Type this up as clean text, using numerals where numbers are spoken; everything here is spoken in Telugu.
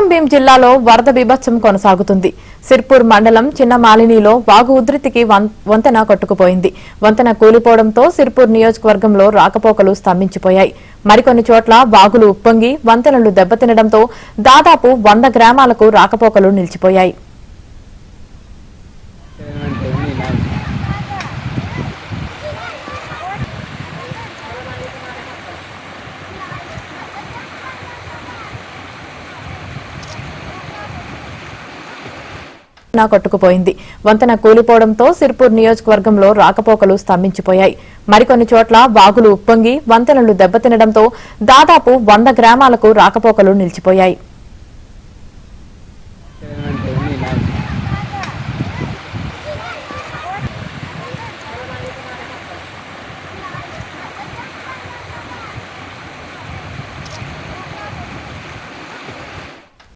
కొమరంభీం జిల్లాలో వరద బీభత్సం కొనసాగుతుంది. సిర్పూర్ మండలం చిన్న మాలినిలో వాగు ఉధృతికి వంతెన కొట్టుకుపోయింది. వంతెన కూలిపోవడంతో సిర్పూర్ నియోజకవర్గంలో రాకపోకలు స్తంభించిపోయాయి. మరికొన్ని చోట్ల వాగులు ఉప్పొంగి వంతెనలు దెబ్బతినడంతో దాదాపు 100 గ్రామాలకు రాకపోకలు నిలిచిపోయాయి. కొట్టుకుపోయింది. వంతెన కూలిపోవడంతో సిర్పూర్ నియోజకవర్గంలో రాకపోకలు స్తంభించిపోయాయి. మరికొన్ని చోట్ల వాగులు ఉప్పొంగి వంతెనలు దెబ్బతినడంతో దాదాపు 100 గ్రామాలకు రాకపోకలు నిలిచిపోయాయి.